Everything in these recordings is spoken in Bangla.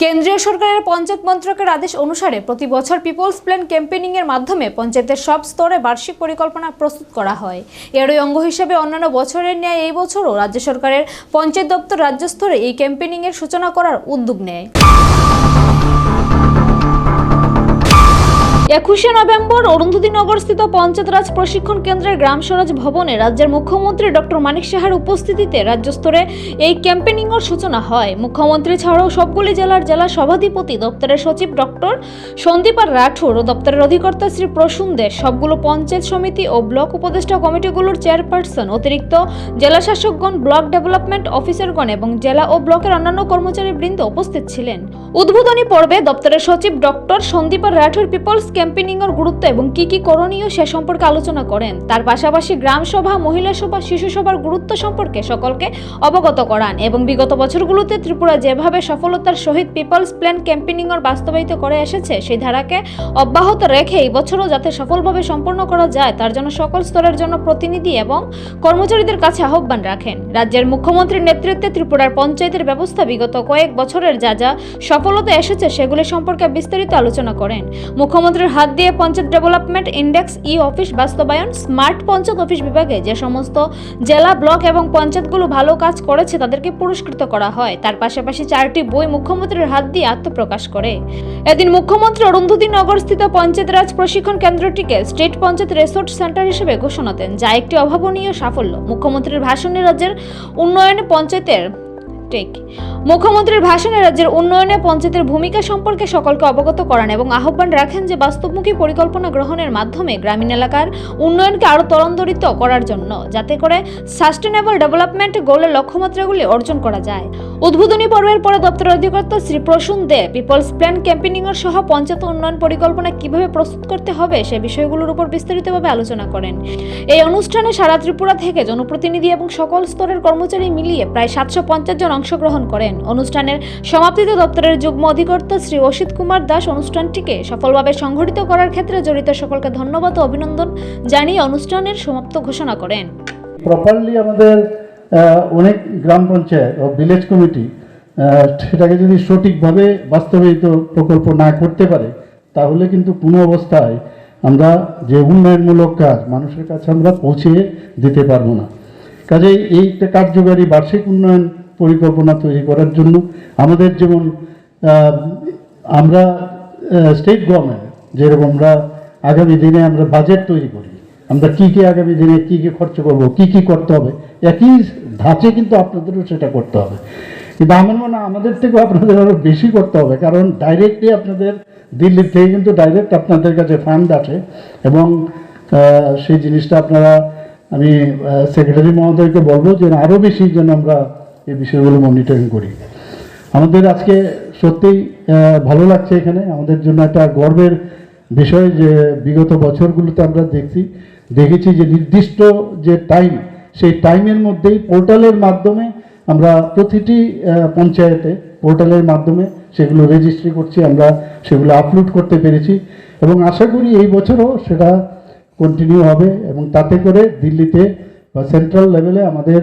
কেন্দ্রীয় সরকারের পঞ্চায়েত মন্ত্রকের আদেশ অনুসারে প্রতি বছর পিপলস প্ল্যান ক্যাম্পেইনিং এর মাধ্যমে পঞ্চায়েতের সব স্তরে বার্ষিক পরিকল্পনা প্রস্তুত করা হয়। এরই অঙ্গ হিসেবে অন্যান্য বছরের ন্যায় এই বছরও রাজ্য সরকারের পঞ্চায়েত দপ্তর রাজ্য স্তরে এই ক্যাম্পেইনিং এর সূচনা করার উদ্যোগ নেয়। 21শে নভেম্বর অরুন্ধতিনগরস্থিত পঞ্চায়েত রাজ প্রশিক্ষণ কেন্দ্রের গ্রাম স্বরাজ ভবনে রাজ্যের মুখ্যমন্ত্রী ডক্টর মানিক সাহার উপস্থিতিতে রাজ্য স্তরে এই ক্যাম্পেইনিং এর সূচনা হয়। মুখ্যমন্ত্রী ছাড়াও সবগুলি জেলার জেলা সভাধিপতি, দপ্তরের সচিব ডক্টর সন্দীপ রাঠোর ও দপ্তরের অধিকর্তা শ্রী প্রসূন দে, সবগুলো পঞ্চায়েত সমিতি ও ব্লক উপদেষ্টা কমিটিগুলোর চেয়ারপারসন, অতিরিক্ত জেলা শাসকগণ, ব্লক ডেভেলপমেন্ট অফিসারগণ এবং জেলা ও ব্লকের অন্যান্য কর্মচারীবৃন্দ উপস্থিত ছিলেন। উদ্বোধনী পর্বে দপ্তরের সচিব doctor Sandeep Rathore people's campaigning এর গুরুত্ব এবং কি কি করণীয় সে সম্পর্কে আলোচনা করেন। তার পাশাপাশি গ্রাম সভা, মহিলা সভা, শিশু সভার গুরুত্ব সম্পর্কে সকলকে অবগত করান এবং বিগত বছরগুলোতে ত্রিপুরা যেভাবে সফলতার সহিত পিপলস প্ল্যান ক্যাম্পেইনিং এর বাস্তবায়িত করে এসেছে সেই ধারাকে অব্যাহত রেখে এই বছরও যাতে সফলভাবে সম্পন্ন করা যায় তার জন্য সকল স্তরের জন্য প্রতিনিধি এবং কর্মচারীদের কাছে আহ্বান রাখেন। রাজ্যের মুখ্যমন্ত্রীর নেতৃত্বে ত্রিপুরার পঞ্চায়েতের ব্যবস্থা বিগত কয়েক বছরের যা যা সফলতা এসেছে সেগুলি সম্পর্কে বিস্তারিত আলোচনা করেন। মুখ্যমন্ত্রীর হাত দিয়ে পঞ্চায়েত ডেভেলপমেন্ট ইন্ডেক্স ই অফিস বাস্তবায়ন, স্মার্ট পঞ্চায়েত অফিস বিভাগে যে সমস্ত জেলা, ব্লক এবং পঞ্চায়েতগুলো ভালো কাজ করেছে তাদেরকে পুরস্কৃত করা হয়। তার পাশাপাশি 4টি বই মুখ্যমন্ত্রীর হাত দিয়ে আত্মপ্রকাশ করে। এদিন মুখ্যমন্ত্রী অরুন্ধতিনগরস্থিত পঞ্চায়েত রাজ প্রশিক্ষণ কেন্দ্রটিকে স্টেট পঞ্চায়েত রিসোর্স সেন্টার হিসেবে ঘোষণা দেন, যা একটি অভাবনীয় সাফল্য। মুখ্যমন্ত্রীর ভাষণে রাজ্যের উন্নয়নে পঞ্চায়েতের ভূমিকা সম্পর্কে সকলকে অবগত করান এবং আহ্বান রাখেন যে বাস্তবমুখী পরিকল্পনা গ্রহণের মাধ্যমে গ্রামীণ এলাকার উন্নয়নকে আরো ত্বরান্বিত করার জন্য যাতে করে সাস্টেনেবল ডেভেলপমেন্ট গোলের লক্ষ্যমাত্রাগুলি অর্জন করা যায়। উদ্বোধনী পর্বের পরে দপ্তরের অধিকর্তা শ্রী প্রসূন দে পিপলস প্ল্যান ক্যাম্পেইনিং এর সহ পঞ্চায়েত উন্নয়ন পরিকল্পনা কিভাবে প্রস্তুত করতে হবে সে বিষয়গুলোর উপর বিস্তারিতভাবে আলোচনা করেন। এই অনুষ্ঠানে সারা ত্রিপুরা থেকে জনপ্রতিনিধি এবং সকল স্তরের কর্মচারী মিলিয়ে প্রায় 750 জন অংশগ্রহণ করেন। অনুষ্ঠানের সমাপ্তিতে দপ্তরের যুগ্ম অধিকর্তা শ্রী অসিত কুমার দাস অনুষ্ঠানটিকে সফলভাবে সংগঠিত করার ক্ষেত্রে জড়িত সকলকে ধন্যবাদ ও অভিনন্দন জানিয়ে অনুষ্ঠানের সমাপ্ত ঘোষণা করেন। প্রপারলি আমাদের অনেক গ্রাম পঞ্চায়েত ও ভিলেজ কমিটি সেটাকে যদি সঠিকভাবে বাস্তবায়িত প্রকল্প না করতে পারে তাহলে কিন্তু কোনো অবস্থায় আমরা যে উন্নয়নমূলক কাজ মানুষের কাছে আমরা পৌঁছে দিতে পারবো না। কাজেই এই কার্যকারী বার্ষিক উন্নয়ন পরিকল্পনা তৈরি করার জন্য আমাদের যেমন আমরা স্টেট গভর্নমেন্ট যেরকম আমরা আগামী দিনে আমরা বাজেট তৈরি করি, আমরা কী কী আগামী দিনে কী কী খরচ করবো, কী কী করতে হবে, একই ধাঁচে কিন্তু আপনাদেরও সেটা করতে হবে। কিন্তু আমার মনে হয় আমাদের থেকেও আপনাদের আরও বেশি করতে হবে, কারণ ডাইরেক্টলি আপনাদের দিল্লির থেকে কিন্তু ডাইরেক্ট আপনাদের কাছে ফান্ড আসে এবং সেই জিনিসটা আপনারা আমি সেক্রেটারি মহোদয়কে বলবো যে আরও বেশি যেন আমরা এই বিষয়গুলো মনিটরিং করি। আমাদের আজকে সত্যিই ভালো লাগছে, এখানে আমাদের জন্য একটা গর্বের বিষয় যে বিগত বছরগুলোতে আমরা দেখেছি যে নির্দিষ্ট যে টাইম সেই টাইমের মধ্যেই পোর্টালের মাধ্যমে আমরা প্রতিটি পঞ্চায়েতে পোর্টালের মাধ্যমে সেগুলো রেজিস্ট্রি করছি, আমরা সেগুলো আপলোড করতে পেরেছি এবং আশা করি এই বছরও সেটা কন্টিনিউ হবে এবং তাতে করে দিল্লিতে বা সেন্ট্রাল লেভেলে আমাদের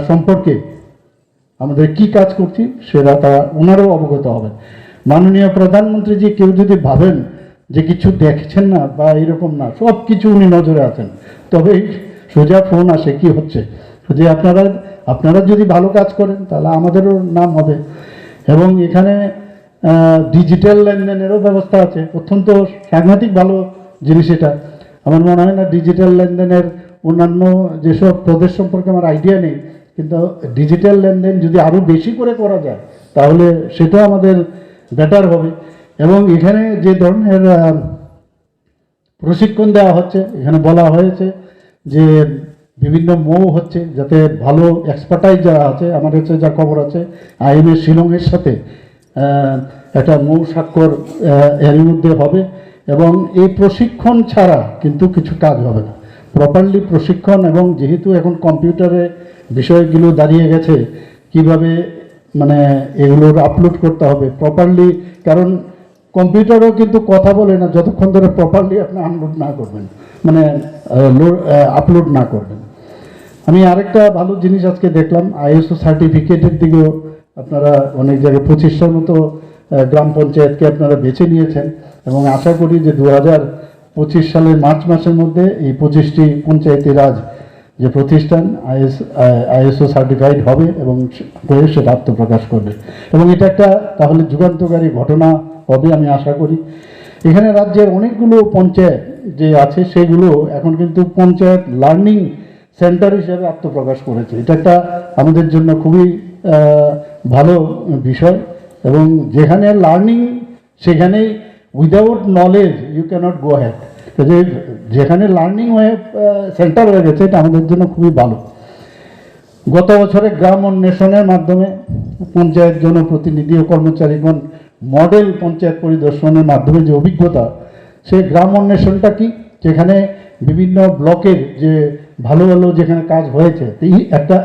সম্পর্কে আমাদের কি কাজ করছি সেটা তারা ওনারাও অবগত হবেন। মাননীয় প্রধানমন্ত্রীজি কেউ যদি ভাবেন যে কিছু দেখছেন না বা এরকম না, সব কিছু উনি নজরে আছেন, তবে সোজা ফোন আসে কি হচ্ছে, যে আপনারা যদি ভালো কাজ করেন তাহলে আমাদেরও নাম হবে। এবং এখানে ডিজিটাল লেনদেনেরও ব্যবস্থা আছে, অত্যন্ত সাংঘাতিক ভালো জিনিস এটা। আমার মনে হয় না ডিজিটাল লেনদেনের অন্যান্য যেসব প্রদেশ সম্পর্কে আমার আইডিয়া নেই, কিন্তু ডিজিটাল লেনদেন যদি আরও বেশি করে করা যায় তাহলে সেটাও আমাদের বেটার হবে। এবং এখানে যে ধরনের প্রশিক্ষণ দেওয়া হচ্ছে, এখানে বলা হয়েছে যে বিভিন্ন মৌ হচ্ছে, যাতে ভালো এক্সপার্টাইজ যারা আছে, আমার কাছে যা খবর আছে IMA শিলংয়ের সাথে একটা মৌ স্বাক্ষর এর মধ্যে হবে এবং এই প্রশিক্ষণ ছাড়া কিন্তু কিছু কাজ হবে না। প্রপারলি প্রশিক্ষণ এবং যেহেতু এখন কম্পিউটারে বিষয়গুলো দাঁড়িয়ে গেছে, কিভাবে মানে এগুলোর আপলোড করতে হবে প্রপারলি, কারণ কম্পিউটারও কিন্তু কথা বলে না যতক্ষণ ধরে প্রপারলি আপনি আনলোড না করবেন, মানে আপলোড না করবেন। আমি আরেকটা ভালো জিনিস আজকে দেখলাম, ISO সার্টিফিকেটের দিকেও আপনারা অনেক জায়গায় 25টার মতো গ্রাম পঞ্চায়েতকে আপনারা বেছে নিয়েছেন এবং আশা করি যে 2025 সালের মার্চ মাসের মধ্যে এই 25টি পঞ্চায়েতি রাজ যে প্রতিষ্ঠান আইএসও সার্টিফাইড হবে এবং হয়ে সেটা আত্মপ্রকাশ করবে এবং এটা একটা তাহলে যুগান্তকারী ঘটনা হবে আমি আশা করি। এখানে রাজ্যের অনেকগুলো পঞ্চায়েত যে আছে সেগুলো এখন কিন্তু পঞ্চায়েত লার্নিং সেন্টার হিসেবে আত্মপ্রকাশ করেছে। এটা একটা আমাদের জন্য খুবই ভালো বিষয় এবং যেখানে লার্নিং সেখানেই without knowledge you can't go ahead, যেখানে লার্নিং হয়ে সেন্টার হয়ে গেছে এটা আমাদের জন্য খুবই ভালো। গত বছরে গ্রাম অন্বেষণের মাধ্যমে পঞ্চায়েত জনপ্রতিনিধি ও কর্মচারীগণ মডেল পঞ্চায়েত পরিদর্শনের মাধ্যমে যে অভিজ্ঞতা, সেই গ্রাম অন্বেষণটা কি, যেখানে বিভিন্ন ব্লকের যে ভালো ভালো যেখানে কাজ হয়েছে এই একটা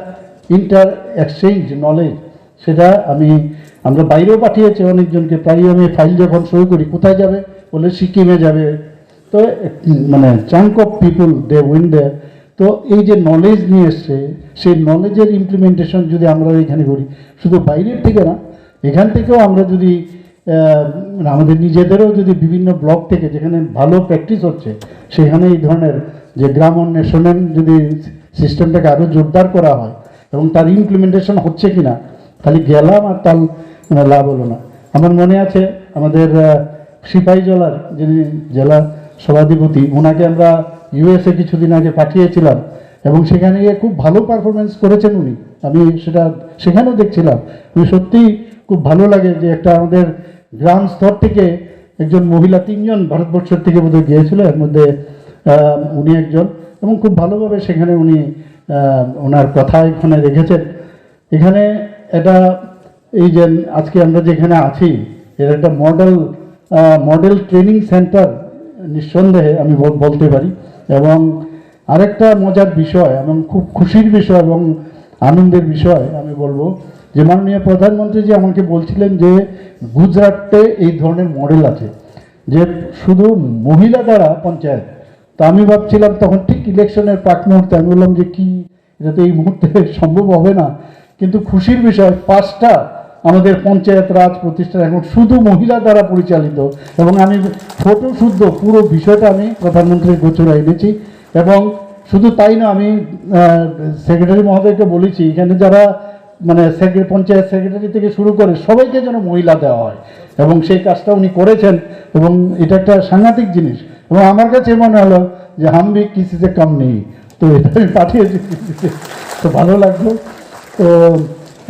ইন্টার এক্সচেঞ্জ নলেজ, সেটা আমরা বাইরেও পাঠিয়েছি অনেকজনকে। প্রায় আমি ফাইল যখন সই করি কোথায় যাবে বলে সিকিমে যাবে, তো মানে chunk of people they win there. তো এই যে নলেজ নিয়ে এসছে সেই নলেজের ইমপ্লিমেন্টেশন যদি আমরা এখানে করি, শুধু বাইরের থেকে না এখান থেকেও আমরা যদি আমাদের নিজেদেরও যদি বিভিন্ন ব্লক থেকে যেখানে ভালো প্র্যাকটিস হচ্ছে সেখানে এই ধরনের যে গ্রাম অন্বেষণের যদি সিস্টেমটাকে আরও জোরদার করা হয় এবং তার ইমপ্লিমেন্টেশন হচ্ছে কিনা, খালি গেলাম আর তার লাভ হলো না। আমার মনে আছে আমাদের সিপাহীজলার যিনি জেলা সভাধিপতি, ওনাকে আমরা ইউএসএ কিছুদিন আগে পাঠিয়েছিলাম এবং সেখানে গিয়ে খুব ভালো পারফরমেন্স করেছেন উনি। আমি সেটা সেখানেও দেখছিলাম, আমি সত্যিই খুব ভালো লাগে যে একটা আমাদের গ্রাম স্তর থেকে একজন মহিলা, 3 জন ভারতবর্ষের থেকে বোধহয় গিয়েছিল, এর মধ্যে উনি একজন, এবং খুব ভালোভাবে সেখানে উনি ওনার কথা এখানে রেখেছেন। এখানে এটা এই যে আজকে আমরা যেখানে আছি এর একটা মডেল ট্রেনিং সেন্টার নিঃসন্দেহে আমি বলতে পারি। এবং আরেকটা মজার বিষয় এবং খুব খুশির বিষয় এবং আনন্দের বিষয় আমি বলবো যে মাননীয় প্রধানমন্ত্রী যে আমাকে বলছিলেন যে গুজরাটে এই ধরনের মডেল আছে যে শুধু মহিলা দ্বারা পঞ্চায়েত। তো আমি ভাবছিলাম তখন ঠিক ইলেকশনের প্রাক মুহূর্তে, আমি বললাম যে কি, এটা তো এই মুহূর্তে সম্ভব হবে না, কিন্তু খুশির বিষয় 5টা আমাদের পঞ্চায়েত রাজ প্রতিষ্ঠান এখন শুধু মহিলা দ্বারা পরিচালিত। এবং আমি ফটো শুদ্ধ পুরো বিষয়টা আমি প্রধানমন্ত্রীর গোচরে এনেছি। এবং শুধু তাই না, আমি সেক্রেটারি মহোদয়কে বলেছি এখানে যারা মানে পঞ্চায়েত সেক্রেটারি থেকে শুরু করে সবাইকে যেন মহিলা দেওয়া হয়, এবং সেই কাজটা উনি করেছেন এবং এটা একটা সাংঘাতিক জিনিস। এবং আমার কাছে মনে হলো যে হামবি কিসিতে কম নেই, তো এটা আমি পাঠিয়েছি, তো ভালো লাগলো। তো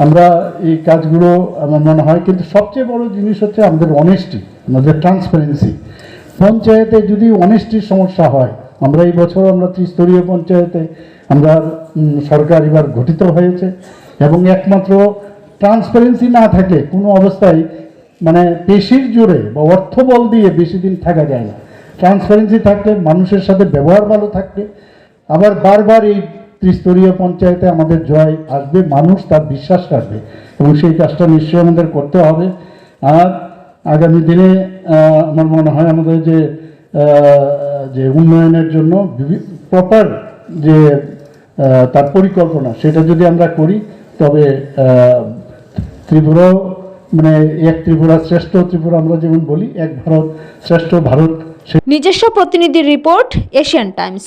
আমরা এই কাজগুলো আমার মনে হয়, কিন্তু সবচেয়ে বড় জিনিস হচ্ছে আমাদের অনেস্টি, আমাদের ট্রান্সপারেন্সি। পঞ্চায়েতে যদি অনেস্টির সমস্যা হয়, আমরা এই বছর আমরা ত্রিস্তরীয় পঞ্চায়েতে আমরা সরকার এবার গঠিত হয়েছে এবং একমাত্র ট্রান্সপারেন্সি না থাকলে কোনো অবস্থায় মানে পেশির জোরে বা অর্থবল দিয়ে বেশি দিন থাকা যায় না। ট্রান্সপারেন্সি থাকলে, মানুষের সাথে ব্যবহার ভালো থাকলে, আবার বারবার এই ত্রিস্তরীয় পঞ্চায়েতে আমাদের জয় আসবে, মানুষ তার বিশ্বাস রাখবে এবং সেই কাজটা নিশ্চয়ই আমাদের করতে হবে। আর আগামী দিনে আমার মনে হয় আমাদের যে উন্নয়নের জন্য প্রপার যে তার পরিকল্পনা, সেটা যদি আমরা করি তবে ত্রিপুরাও মানে এক ত্রিপুরা শ্রেষ্ঠ ত্রিপুরা, আমরা যেমন বলি এক ভারত শ্রেষ্ঠ ভারত। নিজস্ব প্রতিনিধি রিপোর্ট, এশিয়ান টাইমস।